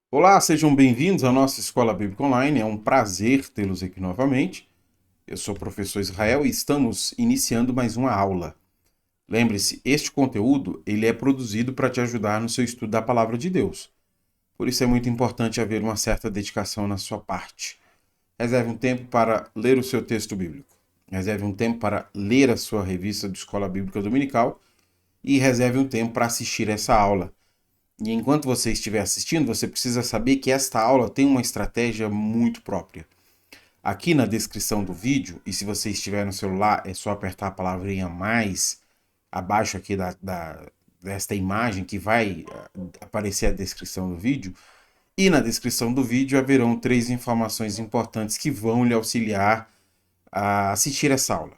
Olá, sejam bem-vindos à nossa Escola Bíblica Online. É um prazer tê-los aqui novamente. Eu sou o professor Israel e estamos iniciando mais uma aula. Lembre-se, este conteúdo ele é produzido para te ajudar no seu estudo da Palavra de Deus. Por isso é muito importante haver uma certa dedicação na sua parte. Reserve um tempo para ler o seu texto bíblico. Reserve um tempo para ler a sua revista de Escola Bíblica Dominical e reserve um tempo para assistir essa aula. E enquanto você estiver assistindo, você precisa saber que esta aula tem uma estratégia muito própria. Aqui na descrição do vídeo, e se você estiver no celular, é só apertar a palavrinha mais abaixo aqui desta imagem que vai aparecer a descrição do vídeo. E na descrição do vídeo haverão 3 informações importantes que vão lhe auxiliar a assistir essa aula.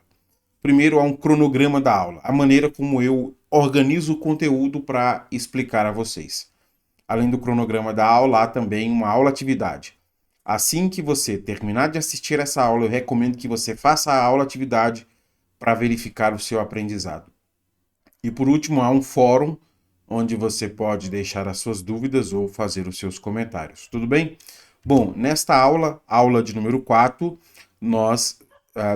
Primeiro, há um cronograma da aula, a maneira como eu organizo o conteúdo para explicar a vocês. Além do cronograma da aula, há também uma aula-atividade. Assim que você terminar de assistir essa aula, eu recomendo que você faça a aula-atividade para verificar o seu aprendizado. E por último, há um fórum onde você pode deixar as suas dúvidas ou fazer os seus comentários. Tudo bem? Bom, nesta aula, aula de número 4, nós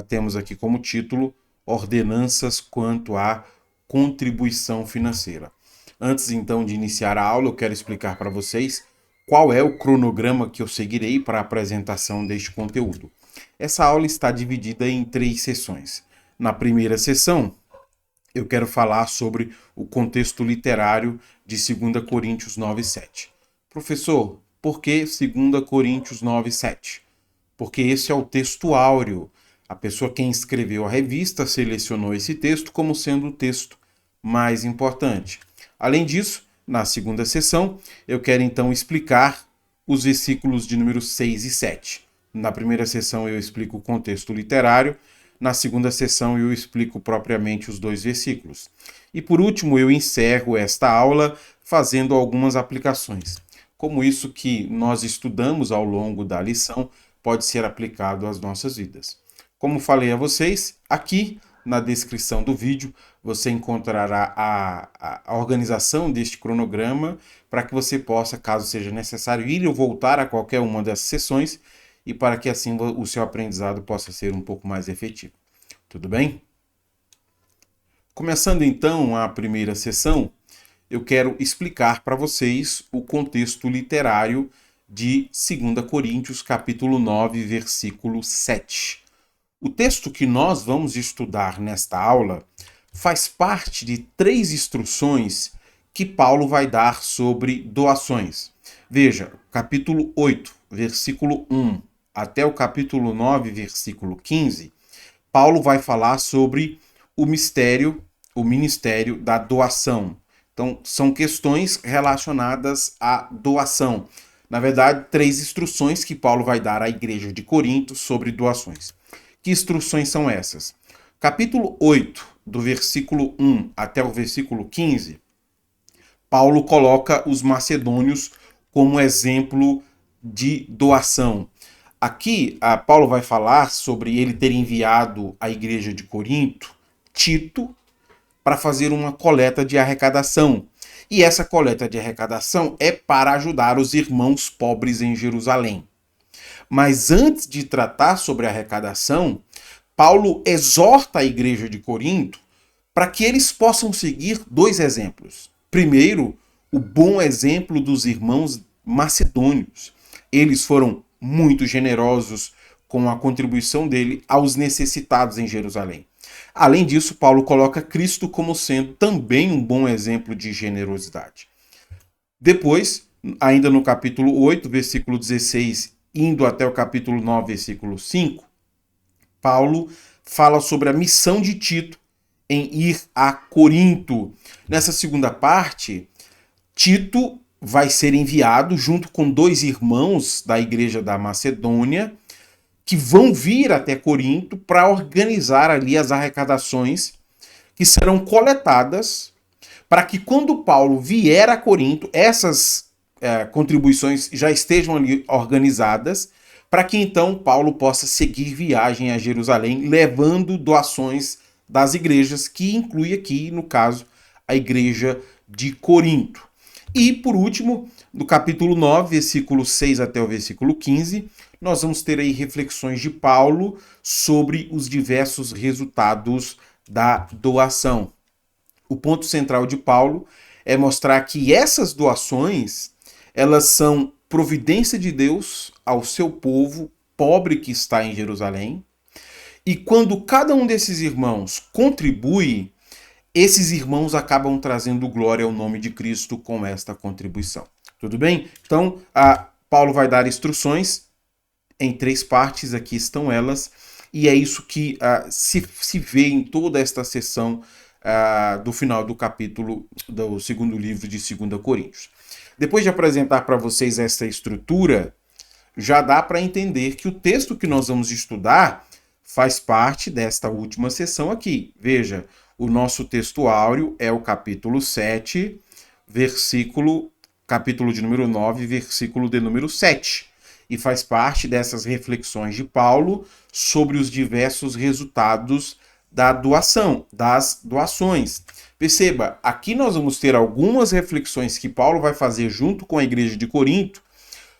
temos aqui como título Ordenanças quanto à contribuição financeira. Antes então de iniciar a aula, eu quero explicar para vocês qual é o cronograma que eu seguirei para a apresentação deste conteúdo. Essa aula está dividida em 3 sessões. Na primeira sessão, eu quero falar sobre o contexto literário de 2 Coríntios 9:7. Professor, por que 2 Coríntios 9:7? Porque esse é o texto áureo. A pessoa quem escreveu a revista selecionou esse texto como sendo o texto mais importante. Além disso, na segunda sessão, eu quero então explicar os versículos de número 6 e 7. Na primeira sessão eu explico o contexto literário, na segunda sessão eu explico propriamente os 2 versículos. E por último, eu encerro esta aula fazendo algumas aplicações. Como isso que nós estudamos ao longo da lição pode ser aplicado às nossas vidas. Como falei a vocês, aqui na descrição do vídeo você encontrará a organização deste cronograma para que você possa, caso seja necessário, ir ou voltar a qualquer uma dessas sessões e para que assim o seu aprendizado possa ser um pouco mais efetivo. Tudo bem? Começando então a primeira sessão, eu quero explicar para vocês o contexto literário de 2 Coríntios, capítulo 9, versículo 7. O texto que nós vamos estudar nesta aula faz parte de 3 instruções que Paulo vai dar sobre doações. Veja, capítulo 8, versículo 1 até o capítulo 9, versículo 15, Paulo vai falar sobre o ministério da doação. Então, são questões relacionadas à doação. Na verdade, 3 instruções que Paulo vai dar à igreja de Corinto sobre doações. Que instruções são essas? Capítulo 8, do versículo 1 até o versículo 15, Paulo coloca os macedônios como exemplo de doação. Aqui, Paulo vai falar sobre ele ter enviado à igreja de Corinto Tito para fazer uma coleta de arrecadação. E essa coleta de arrecadação é para ajudar os irmãos pobres em Jerusalém. Mas antes de tratar sobre a arrecadação, Paulo exorta a igreja de Corinto para que eles possam seguir 2 exemplos. Primeiro, o bom exemplo dos irmãos macedônios. Eles foram muito generosos com a contribuição dele aos necessitados em Jerusalém. Além disso, Paulo coloca Cristo como sendo também um bom exemplo de generosidade. Depois, ainda no capítulo 8, versículo 16, indo até o capítulo 9, versículo 5, Paulo fala sobre a missão de Tito em ir a Corinto. Nessa segunda parte, Tito vai ser enviado junto com 2 irmãos da igreja da Macedônia que vão vir até Corinto para organizar ali as arrecadações que serão coletadas para que quando Paulo vier a Corinto, essas contribuições já estejam ali organizadas, para que então Paulo possa seguir viagem a Jerusalém, levando doações das igrejas, que inclui aqui, no caso, a igreja de Corinto. E, por último, no capítulo 9, versículo 6 até o versículo 15, nós vamos ter aí reflexões de Paulo sobre os diversos resultados da doação. O ponto central de Paulo é mostrar que essas doações, elas são providência de Deus ao seu povo pobre que está em Jerusalém. E quando cada um desses irmãos contribui, esses irmãos acabam trazendo glória ao nome de Cristo com esta contribuição. Tudo bem? Então, Paulo vai dar instruções em 3 partes, aqui estão elas, e é isso que se vê em toda esta sessão do final do capítulo do segundo livro de 2 Coríntios. Depois de apresentar para vocês essa estrutura, já dá para entender que o texto que nós vamos estudar faz parte desta última sessão aqui. Veja, o nosso texto áureo é o capítulo 7, capítulo de número 9, versículo de número 7. E faz parte dessas reflexões de Paulo sobre os diversos resultados da doação, das doações. Perceba, aqui nós vamos ter algumas reflexões que Paulo vai fazer junto com a igreja de Corinto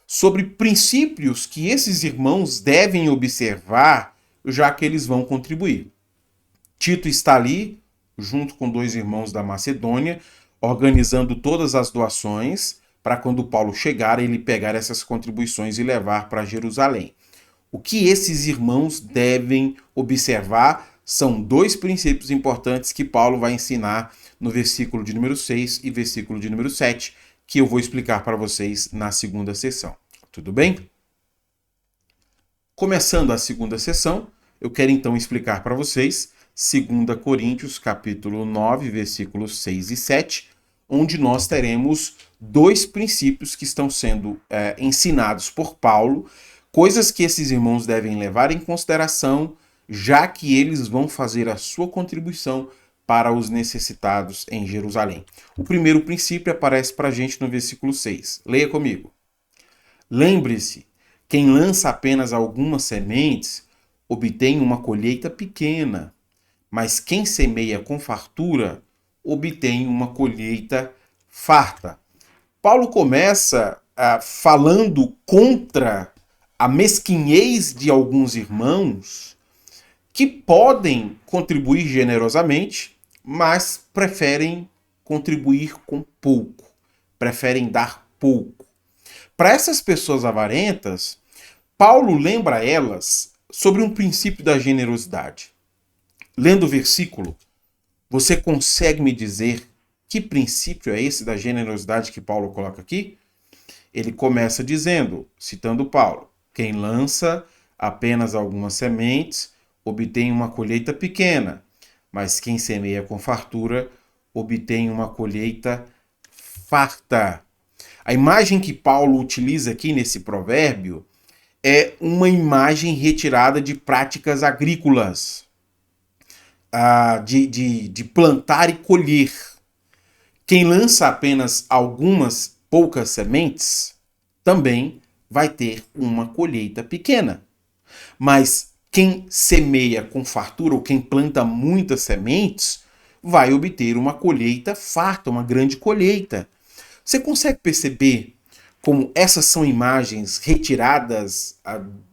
sobre princípios que esses irmãos devem observar, já que eles vão contribuir. Tito está ali, junto com 2 irmãos da Macedônia, organizando todas as doações, para quando Paulo chegar, ele pegar essas contribuições e levar para Jerusalém. O que esses irmãos devem observar são 2 princípios importantes que Paulo vai ensinar no versículo de número 6 e versículo de número 7, que eu vou explicar para vocês na segunda sessão. Tudo bem? Começando a segunda sessão, eu quero então explicar para vocês 2 Coríntios, capítulo 9, versículos 6 e 7, onde nós teremos 2 princípios que estão sendo ensinados por Paulo, coisas que esses irmãos devem levar em consideração, já que eles vão fazer a sua contribuição para os necessitados em Jerusalém. O primeiro princípio aparece para a gente no versículo 6. Leia comigo. Lembre-se, quem lança apenas algumas sementes obtém uma colheita pequena, mas quem semeia com fartura obtém uma colheita farta. Paulo começa falando contra a mesquinhez de alguns irmãos que podem contribuir generosamente, mas preferem contribuir com pouco, preferem dar pouco. Para essas pessoas avarentas, Paulo lembra elas sobre um princípio da generosidade. Lendo o versículo, você consegue me dizer que princípio é esse da generosidade que Paulo coloca aqui? Ele começa dizendo, citando Paulo, quem lança apenas algumas sementes obtém uma colheita pequena, mas quem semeia com fartura obtém uma colheita farta. A imagem que Paulo utiliza aqui nesse provérbio é uma imagem retirada de práticas agrícolas, de plantar e colher. Quem lança apenas algumas poucas sementes também vai ter uma colheita pequena. Mas quem semeia com fartura ou quem planta muitas sementes vai obter uma colheita farta, uma grande colheita. Você consegue perceber como essas são imagens retiradas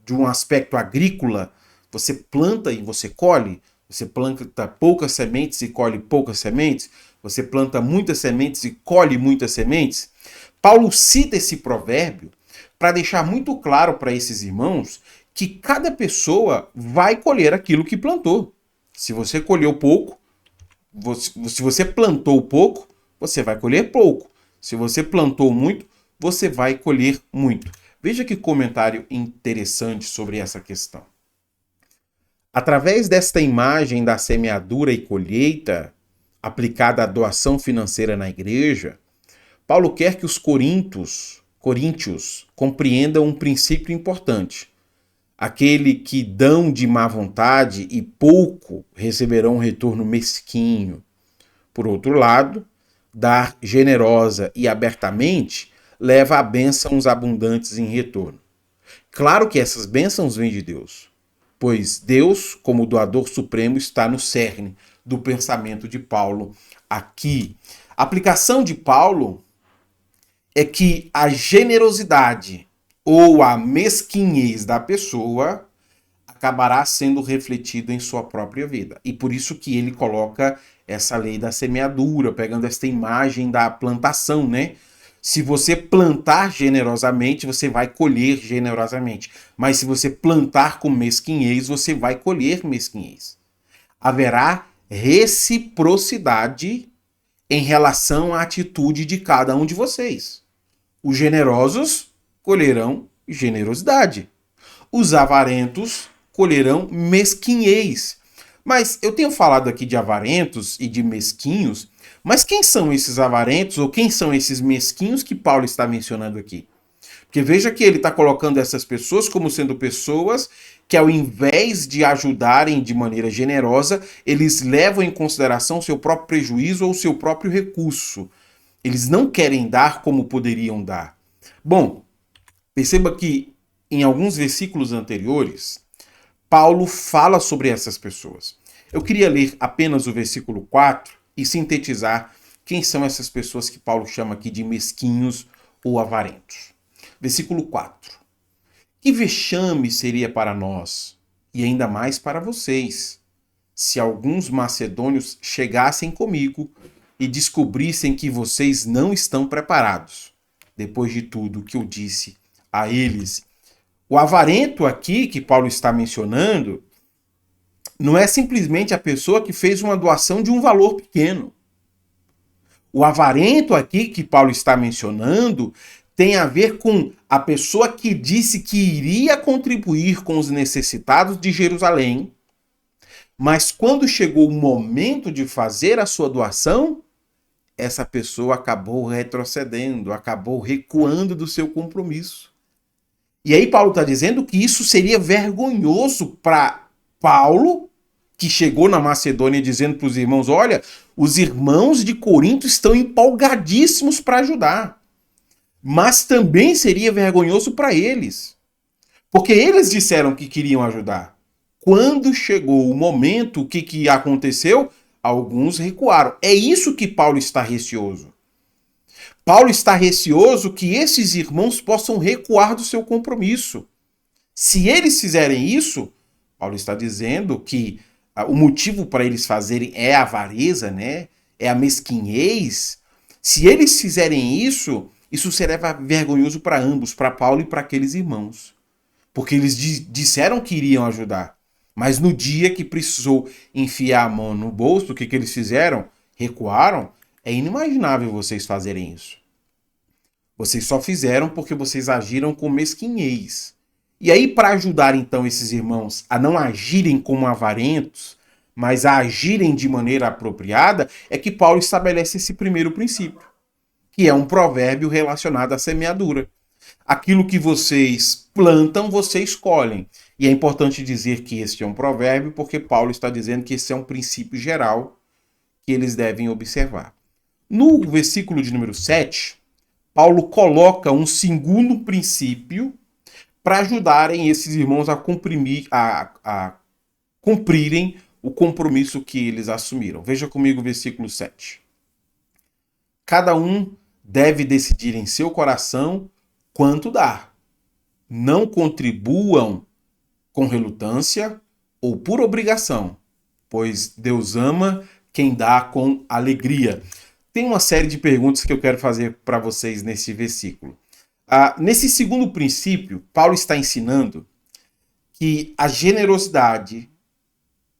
de um aspecto agrícola? Você planta e você colhe. Você planta poucas sementes e colhe poucas sementes. Você planta muitas sementes e colhe muitas sementes. Paulo cita esse provérbio para deixar muito claro para esses irmãos que cada pessoa vai colher aquilo que plantou. Se você colheu pouco, se você plantou pouco, você vai colher pouco. Se você plantou muito, você vai colher muito. Veja que comentário interessante sobre essa questão. Através desta imagem da semeadura e colheita, aplicada à doação financeira na igreja, Paulo quer que os coríntios compreendam um princípio importante. Aquele que dão de má vontade e pouco receberão um retorno mesquinho. Por outro lado, dar generosa e abertamente leva a bênçãos abundantes em retorno. Claro que essas bênçãos vêm de Deus, pois Deus, como doador supremo, está no cerne do pensamento de Paulo aqui. A aplicação de Paulo é que a generosidade ou a mesquinhez da pessoa acabará sendo refletida em sua própria vida. E por isso que ele coloca essa lei da semeadura, pegando esta imagem da plantação, né? Se você plantar generosamente, você vai colher generosamente. Mas se você plantar com mesquinhez, você vai colher mesquinhez. Haverá reciprocidade em relação à atitude de cada um de vocês. Os generosos colherão generosidade. Os avarentos colherão mesquinhez. Mas eu tenho falado aqui de avarentos e de mesquinhos, mas quem são esses avarentos ou quem são esses mesquinhos que Paulo está mencionando aqui? Porque veja que ele está colocando essas pessoas como sendo pessoas que, ao invés de ajudarem de maneira generosa, eles levam em consideração seu próprio prejuízo ou seu próprio recurso. Eles não querem dar como poderiam dar. Bom, perceba que em alguns versículos anteriores, Paulo fala sobre essas pessoas. Eu queria ler apenas o versículo 4 e sintetizar quem são essas pessoas que Paulo chama aqui de mesquinhos ou avarentos. Versículo 4. Que vexame seria para nós, e ainda mais para vocês, se alguns macedônios chegassem comigo e descobrissem que vocês não estão preparados, depois de tudo que eu disse a eles. O avarento aqui que Paulo está mencionando não é simplesmente a pessoa que fez uma doação de um valor pequeno. O avarento aqui que Paulo está mencionando tem a ver com a pessoa que disse que iria contribuir com os necessitados de Jerusalém, mas quando chegou o momento de fazer a sua doação, essa pessoa acabou retrocedendo, acabou recuando do seu compromisso. E aí Paulo está dizendo que isso seria vergonhoso para Paulo, que chegou na Macedônia dizendo para os irmãos, olha, os irmãos de Corinto estão empolgadíssimos para ajudar. Mas também seria vergonhoso para eles, porque eles disseram que queriam ajudar. Quando chegou o momento, o que aconteceu? Alguns recuaram. É isso que Paulo está receoso. Paulo está receoso que esses irmãos possam recuar do seu compromisso. Se eles fizerem isso, Paulo está dizendo que o motivo para eles fazerem é a avareza, né? É a mesquinhez. Se eles fizerem isso, isso será vergonhoso para ambos, para Paulo e para aqueles irmãos. Porque eles disseram que iriam ajudar. Mas no dia que precisou enfiar a mão no bolso, o que eles fizeram? Recuaram. É inimaginável vocês fazerem isso. Vocês só fizeram porque vocês agiram com mesquinhez. E aí, para ajudar então esses irmãos a não agirem como avarentos, mas a agirem de maneira apropriada, é que Paulo estabelece esse primeiro princípio, que é um provérbio relacionado à semeadura. Aquilo que vocês plantam, vocês colhem. E é importante dizer que este é um provérbio, porque Paulo está dizendo que esse é um princípio geral que eles devem observar. No versículo de número 7, Paulo coloca um segundo princípio para ajudarem esses irmãos a cumprirem o compromisso que eles assumiram. Veja comigo o versículo 7. Cada um deve decidir em seu coração quanto dar. Não contribuam com relutância ou por obrigação, pois Deus ama quem dá com alegria. Tem uma série de perguntas que eu quero fazer para vocês nesse versículo. Nesse segundo princípio, Paulo está ensinando que a generosidade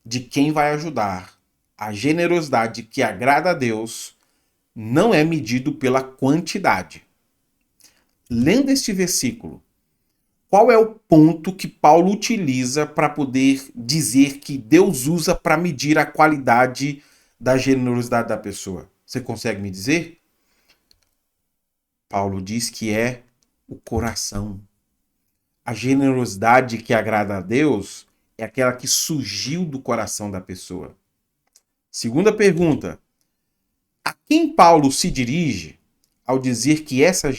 de quem vai ajudar, a generosidade que agrada a Deus, não é medido pela quantidade. Lendo este versículo, qual é o ponto que Paulo utiliza para poder dizer que Deus usa para medir a qualidade da generosidade da pessoa? Você consegue me dizer? Paulo diz que é o coração. A generosidade que agrada a Deus é aquela que surgiu do coração da pessoa. Segunda pergunta. A quem Paulo se dirige ao dizer que essa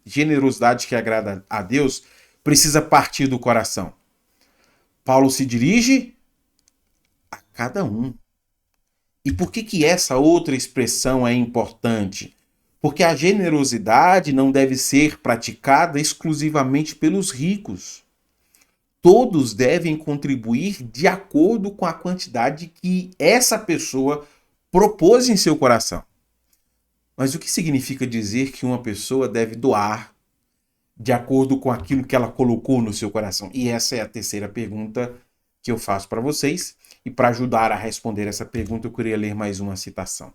generosidade que agrada a Deus precisa partir do coração? Paulo se dirige a cada um. E por que essa outra expressão é importante? Porque a generosidade não deve ser praticada exclusivamente pelos ricos. Todos devem contribuir de acordo com a quantidade que essa pessoa propôs em seu coração. Mas o que significa dizer que uma pessoa deve doar de acordo com aquilo que ela colocou no seu coração? E essa é a terceira pergunta que eu faço para vocês. E para ajudar a responder essa pergunta, eu queria ler mais uma citação.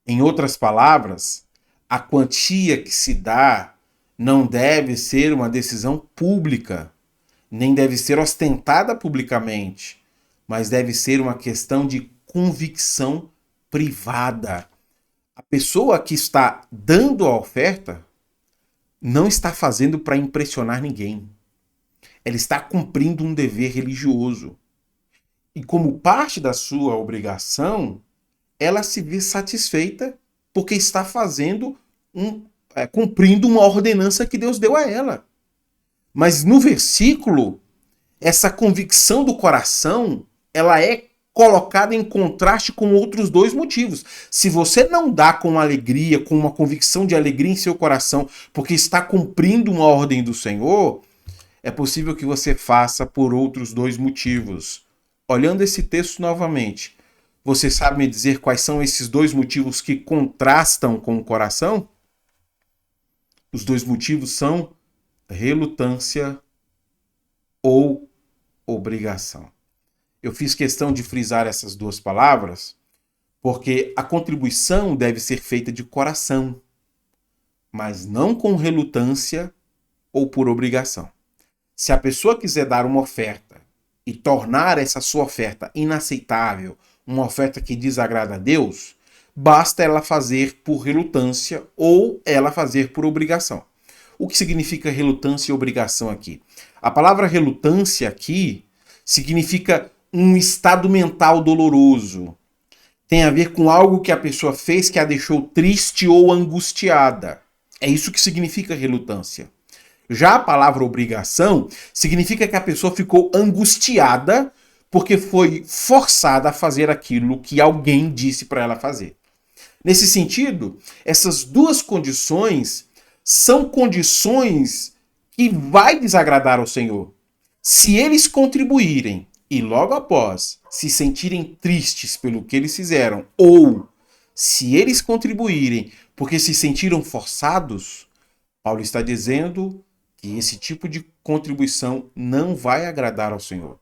Em outras palavras, a quantia que se dá não deve ser uma decisão pública, nem deve ser ostentada publicamente, mas deve ser uma questão de convicção privada. A pessoa que está dando a oferta não está fazendo para impressionar ninguém. Ela está cumprindo um dever religioso. E como parte da sua obrigação, ela se vê satisfeita porque está cumprindo uma ordenança que Deus deu a ela. Mas no versículo, essa convicção do coração, ela é colocada em contraste com outros dois motivos. Se você não dá com alegria, com uma convicção de alegria em seu coração, porque está cumprindo uma ordem do Senhor, é possível que você faça por outros dois motivos. Olhando esse texto novamente, você sabe me dizer quais são esses dois motivos que contrastam com o coração? Os dois motivos são relutância ou obrigação. Eu fiz questão de frisar essas duas palavras porque a contribuição deve ser feita de coração, mas não com relutância ou por obrigação. Se a pessoa quiser dar uma oferta e tornar essa sua oferta inaceitável, uma oferta que desagrada a Deus, basta ela fazer por relutância ou ela fazer por obrigação. O que significa relutância e obrigação aqui? A palavra relutância aqui significa um estado mental doloroso. Tem a ver com algo que a pessoa fez que a deixou triste ou angustiada. É isso que significa relutância. Já a palavra obrigação significa que a pessoa ficou angustiada porque foi forçada a fazer aquilo que alguém disse para ela fazer. Nesse sentido, essas duas condições são condições que vai desagradar ao Senhor. Se eles contribuírem e logo após se sentirem tristes pelo que eles fizeram, ou se eles contribuírem porque se sentiram forçados, Paulo está dizendo que esse tipo de contribuição não vai agradar ao Senhor.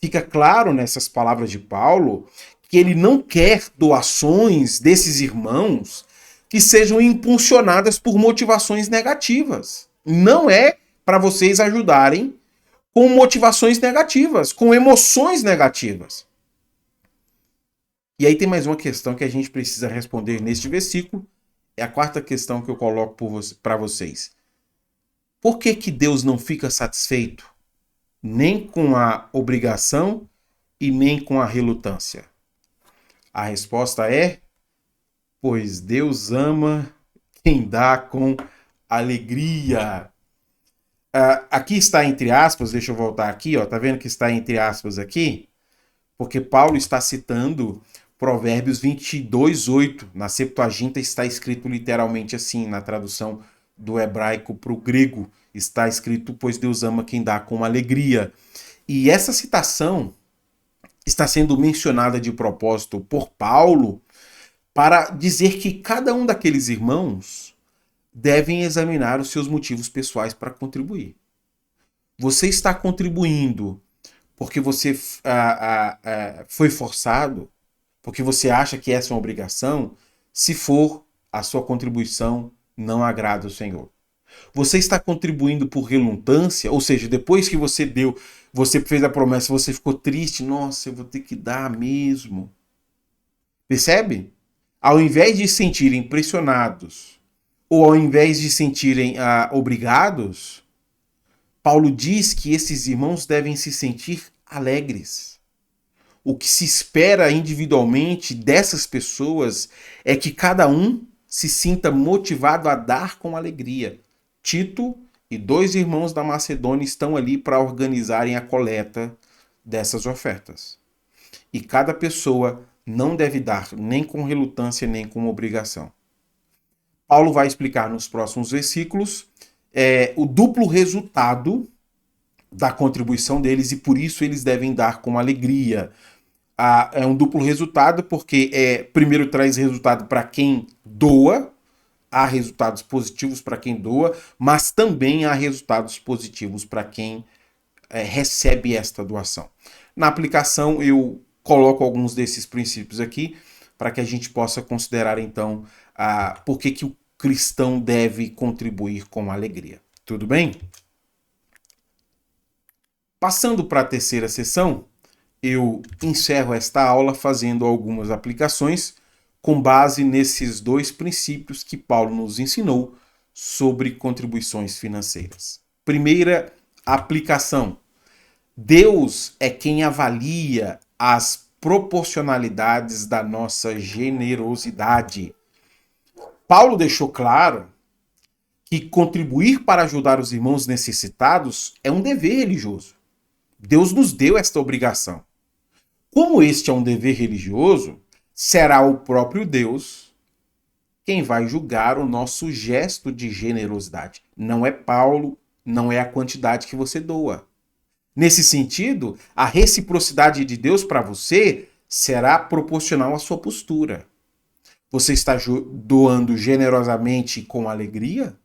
Fica claro nessas palavras de Paulo que ele não quer doações desses irmãos que sejam impulsionadas por motivações negativas. Não é para vocês ajudarem com motivações negativas, com emoções negativas. E aí tem mais uma questão que a gente precisa responder neste versículo. É a quarta questão que eu coloco para vocês. Por que Deus não fica satisfeito nem com a obrigação e nem com a relutância? A resposta é: pois Deus ama quem dá com alegria. Aqui está entre aspas, deixa eu voltar aqui, ó, tá vendo que está entre aspas aqui? Porque Paulo está citando Provérbios 22:8. Na Septuaginta está escrito literalmente assim, na tradução do hebraico para o grego, está escrito: pois Deus ama quem dá com alegria. E essa citação está sendo mencionada de propósito por Paulo para dizer que cada um daqueles irmãos devem examinar os seus motivos pessoais para contribuir. Você está contribuindo porque você foi forçado, porque você acha que essa é uma obrigação? Se for, a sua contribuição não agrada o Senhor. Você está contribuindo por relutância, ou seja, depois que você deu, você fez a promessa, você ficou triste, nossa, eu vou ter que dar mesmo. Percebe? Ao invés de se sentirem pressionados, ou ao invés de se sentirem obrigados, Paulo diz que esses irmãos devem se sentir alegres. O que se espera individualmente dessas pessoas é que cada um se sinta motivado a dar com alegria. Tito e 2 irmãos da Macedônia estão ali para organizarem a coleta dessas ofertas. E cada pessoa não deve dar nem com relutância nem com obrigação. Paulo vai explicar nos próximos versículos o duplo resultado da contribuição deles e por isso eles devem dar com alegria. É um duplo resultado porque primeiro traz resultado para quem doa, há resultados positivos para quem doa, mas também há resultados positivos para quem recebe esta doação. Na aplicação eu coloco alguns desses princípios aqui para que a gente possa considerar então por que o cristão deve contribuir com alegria. Tudo bem? Passando para a terceira sessão, eu encerro esta aula fazendo algumas aplicações com base nesses 2 princípios que Paulo nos ensinou sobre contribuições financeiras. Primeira aplicação: Deus é quem avalia as proporcionalidades da nossa generosidade. Paulo deixou claro que contribuir para ajudar os irmãos necessitados é um dever religioso. Deus nos deu esta obrigação. Como este é um dever religioso, será o próprio Deus quem vai julgar o nosso gesto de generosidade. Não é Paulo, não é a quantidade que você doa. Nesse sentido, a reciprocidade de Deus para você será proporcional à sua postura. Você está doando generosamente com alegria?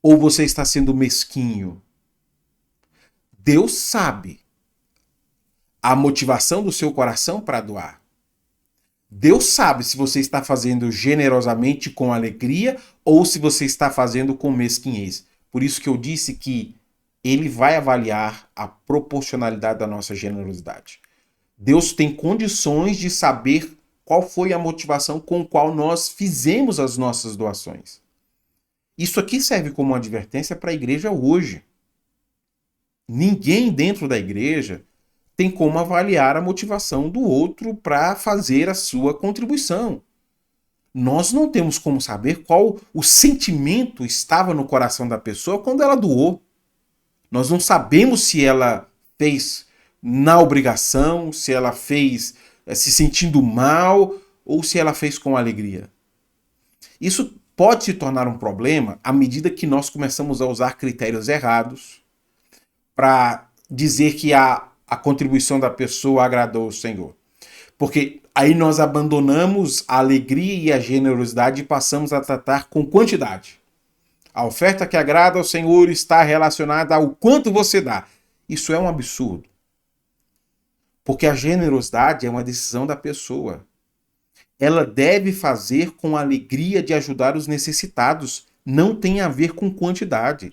Ou você está sendo mesquinho? Deus sabe a motivação do seu coração para doar. Deus sabe se você está fazendo generosamente com alegria ou se você está fazendo com mesquinhez. Por isso que eu disse que ele vai avaliar a proporcionalidade da nossa generosidade. Deus tem condições de saber qual foi a motivação com a qual nós fizemos as nossas doações. Isso aqui serve como uma advertência para a igreja hoje. Ninguém dentro da igreja tem como avaliar a motivação do outro para fazer a sua contribuição. Nós não temos como saber qual o sentimento estava no coração da pessoa quando ela doou. Nós não sabemos se ela fez na obrigação, se ela fez se sentindo mal ou se ela fez com alegria. Isso pode se tornar um problema à medida que nós começamos a usar critérios errados para dizer que a contribuição da pessoa agradou o Senhor. Porque aí nós abandonamos a alegria e a generosidade e passamos a tratar com quantidade. A oferta que agrada ao Senhor está relacionada ao quanto você dá. Isso é um absurdo. Porque a generosidade é uma decisão da pessoa. Ela deve fazer com a alegria de ajudar os necessitados. Não tem a ver com quantidade.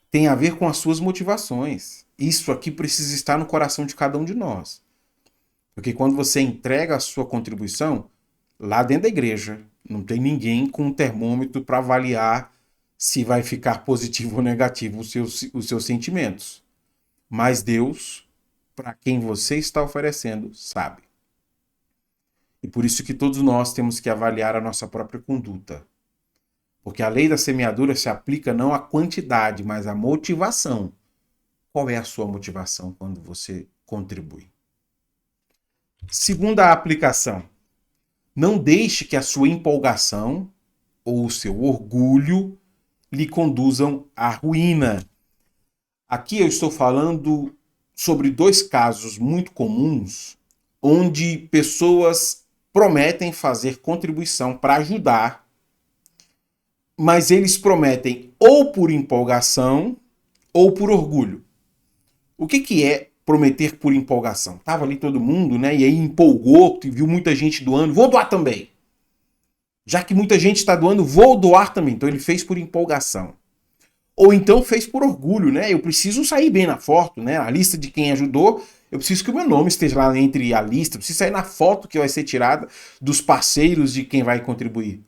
Tem a ver com as suas motivações. Isso aqui precisa estar no coração de cada um de nós. Porque quando você entrega a sua contribuição, lá dentro da igreja, não tem ninguém com um termômetro para avaliar se vai ficar positivo ou negativo os seus sentimentos. Mas Deus, para quem você está oferecendo, sabe. E por isso que todos nós temos que avaliar a nossa própria conduta. Porque a lei da semeadura se aplica não à quantidade, mas à motivação. Qual é a sua motivação quando você contribui? Segunda aplicação. Não deixe que a sua empolgação ou o seu orgulho lhe conduzam à ruína. Aqui eu estou falando sobre 2 casos muito comuns onde pessoas prometem fazer contribuição para ajudar, mas eles prometem ou por empolgação ou por orgulho. O que é prometer por empolgação? Tava ali todo mundo, né? E aí empolgou, viu muita gente doando, vou doar também. Já que muita gente está doando, vou doar também. Então ele fez por empolgação. Ou então fez por orgulho, né? Eu preciso sair bem na foto, né? A lista de quem ajudou, eu preciso que o meu nome esteja lá entre a lista, eu preciso sair na foto que vai ser tirada dos parceiros de quem vai contribuir.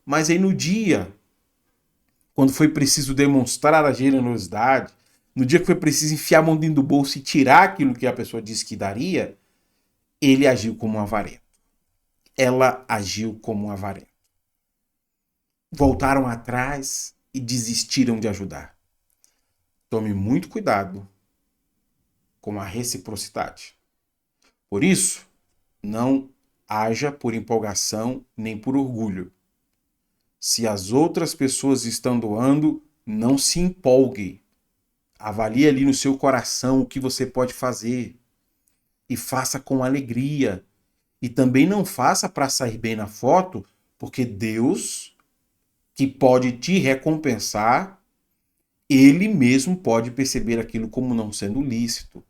Mas aí no dia, quando foi preciso demonstrar a generosidade, no dia que foi preciso enfiar a mão dentro do bolso e tirar aquilo que a pessoa disse que daria, ele agiu como um avarento. Ela agiu como um avarento. voltaram atrás e desistiram de ajudar. Tome muito cuidado com a reciprocidade. Por isso, não haja por empolgação nem por orgulho. Se as outras pessoas estão doando, não se empolgue. Avalie ali no seu coração o que você pode fazer. E faça com alegria. E também não faça para sair bem na foto, porque Deus, que pode te recompensar, ele mesmo pode perceber aquilo como não sendo lícito.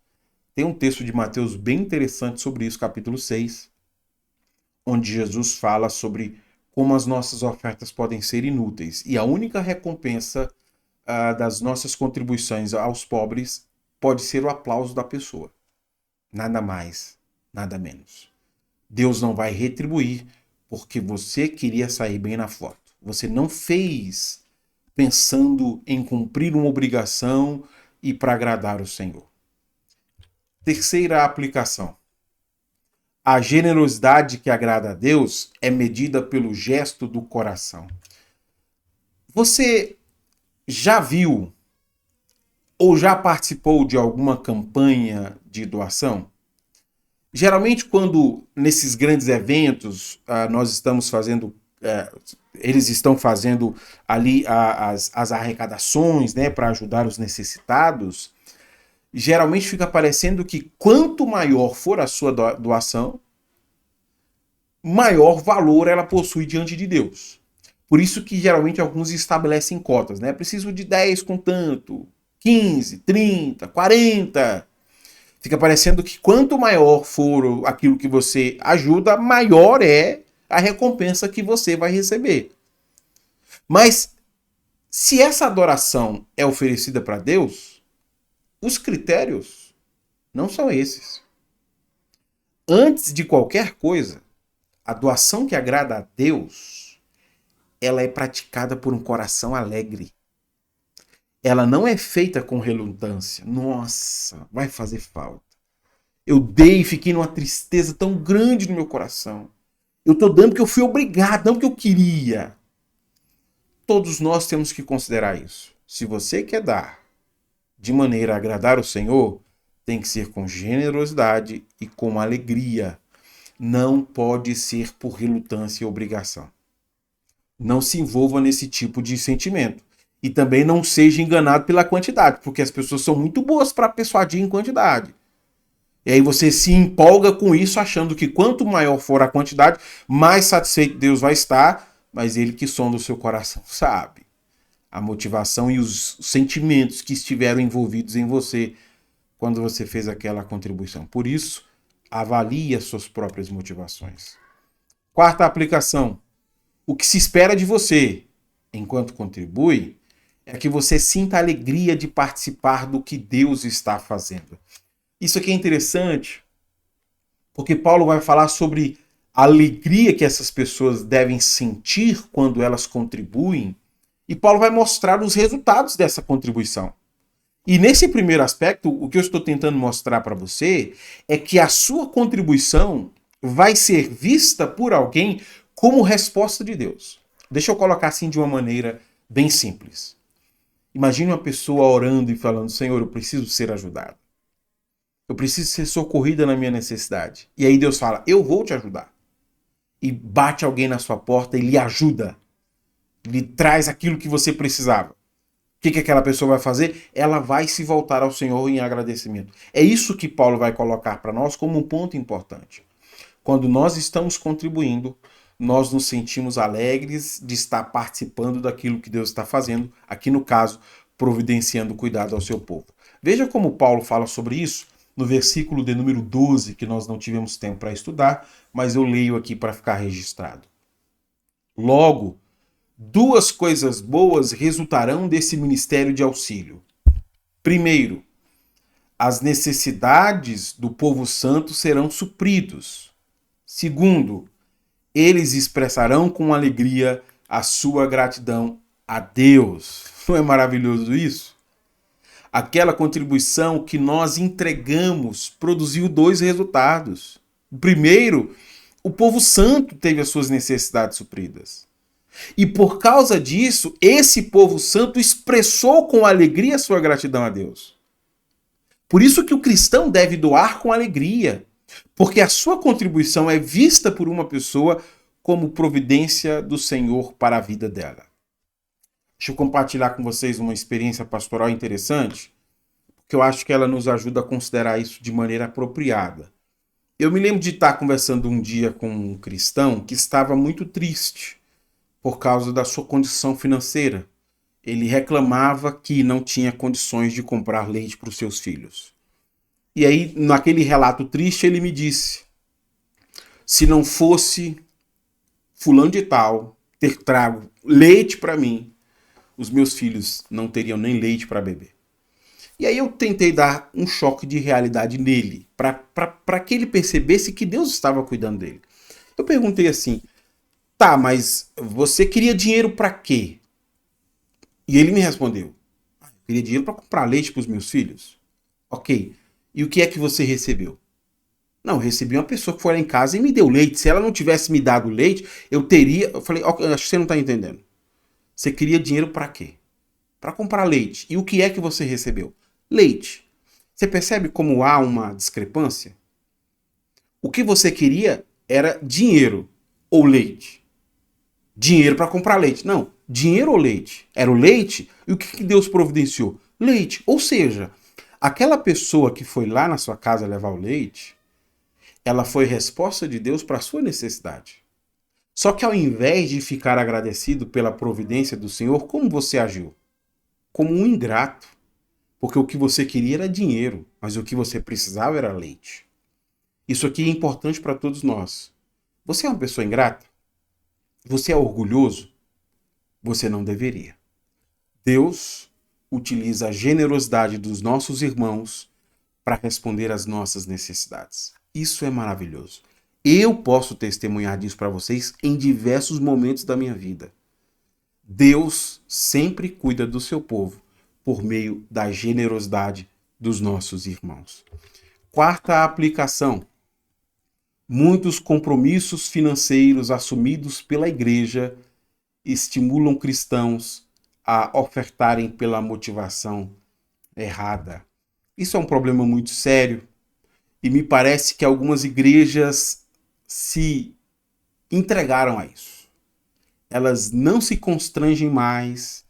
Tem um texto de Mateus bem interessante sobre isso, capítulo 6, onde Jesus fala sobre como as nossas ofertas podem ser inúteis. E a única recompensa das nossas contribuições aos pobres pode ser o aplauso da pessoa. Nada mais, nada menos. Deus não vai retribuir porque você queria sair bem na foto. Você não fez pensando em cumprir uma obrigação e para agradar o Senhor. Terceira aplicação. A generosidade que agrada a Deus é medida pelo gesto do coração. Você já viu ou já participou de alguma campanha de doação? Geralmente, quando nesses grandes eventos nós estamos fazendo, eles estão fazendo ali as arrecadações, né, para ajudar os necessitados, geralmente fica parecendo que quanto maior for a sua doação, maior valor ela possui diante de Deus. Por isso que geralmente alguns estabelecem cotas, né? Preciso de 10 com tanto, 15, 30, 40. Fica parecendo que quanto maior for aquilo que você ajuda, maior é a recompensa que você vai receber. Mas se essa adoração é oferecida para Deus, os critérios não são esses. Antes de qualquer coisa, a doação que agrada a Deus, ela é praticada por um coração alegre. Ela não é feita com relutância. Nossa, vai fazer falta. Eu dei e fiquei numa tristeza tão grande no meu coração. Eu estou dando porque eu fui obrigado, não porque eu queria. Todos nós temos que considerar isso. Se você quer dar de maneira a agradar o Senhor, tem que ser com generosidade e com alegria. Não pode ser por relutância e obrigação. Não se envolva nesse tipo de sentimento. E também não seja enganado pela quantidade, porque as pessoas são muito boas para persuadir em quantidade. E aí você se empolga com isso, achando que quanto maior for a quantidade, mais satisfeito Deus vai estar, mas Ele que sonda o seu coração sabe a motivação e os sentimentos que estiveram envolvidos em você quando você fez aquela contribuição. Por isso, avalie as suas próprias motivações. Quarta aplicação. O que se espera de você, enquanto contribui, é que você sinta a alegria de participar do que Deus está fazendo. Isso aqui é interessante, porque Paulo vai falar sobre a alegria que essas pessoas devem sentir quando elas contribuem, e Paulo vai mostrar os resultados dessa contribuição. E nesse primeiro aspecto, o que eu estou tentando mostrar para você é que a sua contribuição vai ser vista por alguém como resposta de Deus. Deixa eu colocar assim de uma maneira bem simples. Imagine uma pessoa orando e falando: Senhor, eu preciso ser ajudado. Eu preciso ser socorrida na minha necessidade. E aí Deus fala: eu vou te ajudar. E bate alguém na sua porta e lhe ajuda. Lhe traz aquilo que você precisava. O que aquela pessoa vai fazer? Ela vai se voltar ao Senhor em agradecimento. É isso que Paulo vai colocar para nós como um ponto importante. Quando nós estamos contribuindo, nós nos sentimos alegres de estar participando daquilo que Deus está fazendo, aqui no caso, providenciando cuidado ao seu povo. Veja como Paulo fala sobre isso no versículo de número 12, que nós não tivemos tempo para estudar, mas eu leio aqui para ficar registrado. Logo, duas coisas boas resultarão desse ministério de auxílio. Primeiro, as necessidades do povo santo serão supridos. Segundo, eles expressarão com alegria a sua gratidão a Deus. Não é maravilhoso isso? Aquela contribuição que nós entregamos produziu dois resultados. O primeiro, o povo santo teve as suas necessidades supridas. E por causa disso, esse povo santo expressou com alegria sua gratidão a Deus. Por isso que o cristão deve doar com alegria, porque a sua contribuição é vista por uma pessoa como providência do Senhor para a vida dela. Deixa eu compartilhar com vocês uma experiência pastoral interessante, porque eu acho que ela nos ajuda a considerar isso de maneira apropriada. Eu me lembro de estar conversando um dia com um cristão que estava muito triste por causa da sua condição financeira. Ele reclamava que não tinha condições de comprar leite para os seus filhos. E aí, naquele relato triste, ele me disse: se não fosse fulano de tal ter trago leite para mim, os meus filhos não teriam nem leite para beber. E aí eu tentei dar um choque de realidade nele, para que ele percebesse que Deus estava cuidando dele. Eu perguntei assim: tá, mas você queria dinheiro para quê? E ele me respondeu: eu queria dinheiro para comprar leite para os meus filhos. Ok. E o que é que você recebeu? Não, eu recebi uma pessoa que foi lá em casa e me deu leite. Se ela não tivesse me dado leite, eu teria... Eu falei: ok, acho que você não está entendendo. Você queria dinheiro para quê? Para comprar leite. E o que é que você recebeu? Leite. Você percebe como há uma discrepância? O que você queria era dinheiro ou leite. Dinheiro para comprar leite. Não, dinheiro ou leite? Era o leite. E o que Deus providenciou? Leite. Ou seja, aquela pessoa que foi lá na sua casa levar o leite, ela foi resposta de Deus para a sua necessidade. Só que ao invés de ficar agradecido pela providência do Senhor, como você agiu? Como um ingrato. Porque o que você queria era dinheiro, mas o que você precisava era leite. Isso aqui é importante para todos nós. Você é uma pessoa ingrata? Você é orgulhoso? Você não deveria. Deus utiliza a generosidade dos nossos irmãos para responder às nossas necessidades. Isso é maravilhoso. Eu posso testemunhar disso para vocês em diversos momentos da minha vida. Deus sempre cuida do seu povo por meio da generosidade dos nossos irmãos. Quarta aplicação: muitos compromissos financeiros assumidos pela igreja estimulam cristãos a ofertarem pela motivação errada. Isso é um problema muito sério e me parece que algumas igrejas se entregaram a isso. Elas não se constrangem mais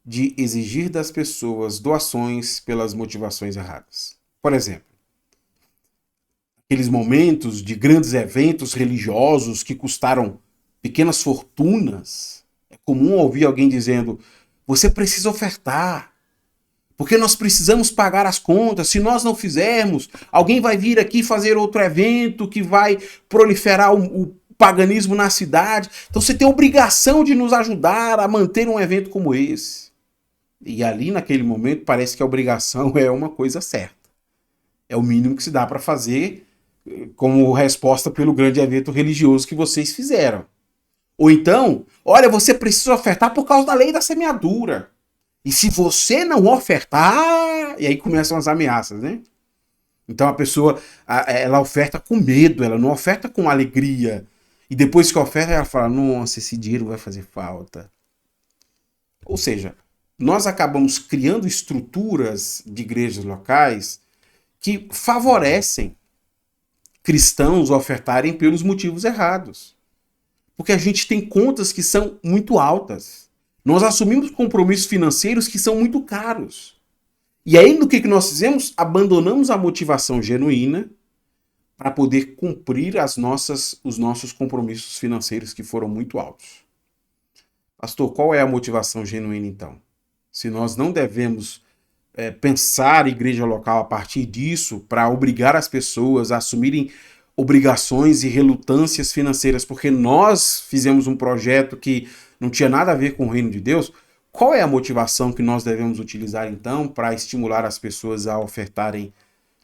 de exigir das pessoas doações pelas motivações erradas. Por exemplo, aqueles momentos de grandes eventos religiosos que custaram pequenas fortunas. É comum ouvir alguém dizendo: você precisa ofertar, porque nós precisamos pagar as contas. Se nós não fizermos, alguém vai vir aqui fazer outro evento que vai proliferar o paganismo na cidade. Então você tem a obrigação de nos ajudar a manter um evento como esse. E ali, naquele momento, parece que a obrigação é uma coisa certa. É o mínimo que se dá para fazer como resposta pelo grande evento religioso que vocês fizeram. Ou então, olha, você precisa ofertar por causa da lei da semeadura. E se você não ofertar... E aí começam as ameaças, né? Então a pessoa, ela oferta com medo, ela não oferta com alegria. E depois que oferta, ela fala: nossa, esse dinheiro vai fazer falta. Ou seja, nós acabamos criando estruturas de igrejas locais que favorecem cristãos ofertarem pelos motivos errados. Porque a gente tem contas que são muito altas. Nós assumimos compromissos financeiros que são muito caros. E aí, no que nós fizemos? Abandonamos a motivação genuína para poder cumprir os nossos compromissos financeiros que foram muito altos. Pastor, qual é a motivação genuína então? Se nós não devemos pensar a igreja local a partir disso para obrigar as pessoas a assumirem obrigações e relutâncias financeiras porque nós fizemos um projeto que não tinha nada a ver com o reino de Deus, qual é a motivação que nós devemos utilizar então para estimular as pessoas a ofertarem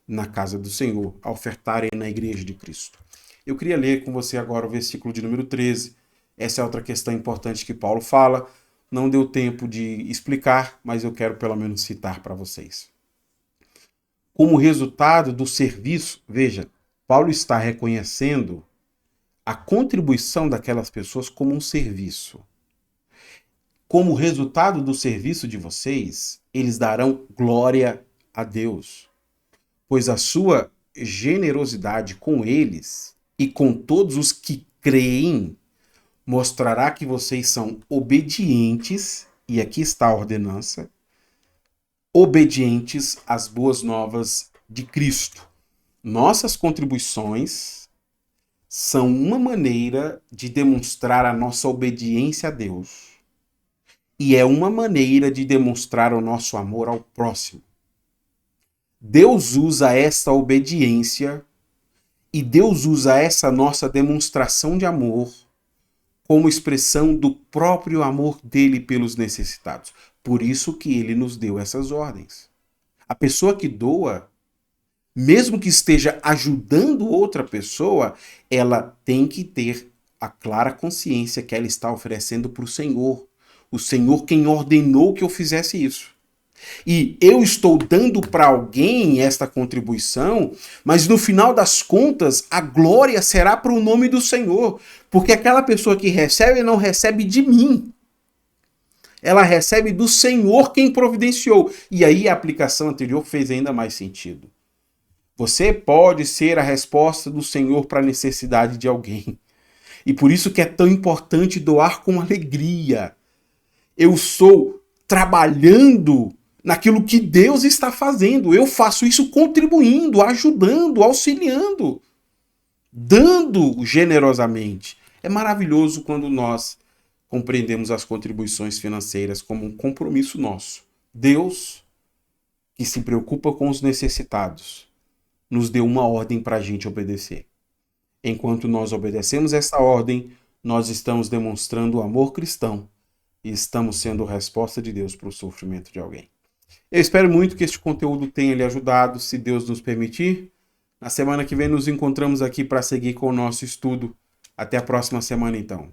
na casa do Senhor, a ofertarem na igreja de Cristo? Eu queria ler com você agora o versículo de número 13. Essa é outra questão importante que Paulo fala. Não deu tempo de explicar, mas eu quero pelo menos citar para vocês. Como resultado do serviço, veja, Paulo está reconhecendo a contribuição daquelas pessoas como um serviço. como resultado do serviço de vocês, eles darão glória a Deus, pois a sua generosidade com eles e com todos os que creem mostrará que vocês são obedientes, e aqui está a ordenança, obedientes às boas novas de Cristo. Nossas contribuições são uma maneira de demonstrar a nossa obediência a Deus. E é uma maneira de demonstrar o nosso amor ao próximo. Deus usa essa obediência e Deus usa essa nossa demonstração de amor como expressão do próprio amor dele pelos necessitados. Por isso que ele nos deu essas ordens. A pessoa que doa, mesmo que esteja ajudando outra pessoa, ela tem que ter a clara consciência que ela está oferecendo para o Senhor. O Senhor quem ordenou que eu fizesse isso. E eu estou dando para alguém esta contribuição, mas no final das contas, a glória será para o nome do Senhor. Porque aquela pessoa que recebe, não recebe de mim. Ela recebe do Senhor quem providenciou. E aí a aplicação anterior fez ainda mais sentido. Você pode ser a resposta do Senhor para a necessidade de alguém. E por isso que é tão importante doar com alegria. Eu estou trabalhando naquilo que Deus está fazendo. Eu faço isso contribuindo, ajudando, auxiliando, dando generosamente. É maravilhoso quando nós compreendemos as contribuições financeiras como um compromisso nosso. Deus, que se preocupa com os necessitados, nos deu uma ordem para a gente obedecer. Enquanto nós obedecemos essa ordem, nós estamos demonstrando o amor cristão e estamos sendo a resposta de Deus para o sofrimento de alguém. Eu espero muito que este conteúdo tenha lhe ajudado, se Deus nos permitir. Na semana que vem nos encontramos aqui para seguir com o nosso estudo. Até a próxima semana, então.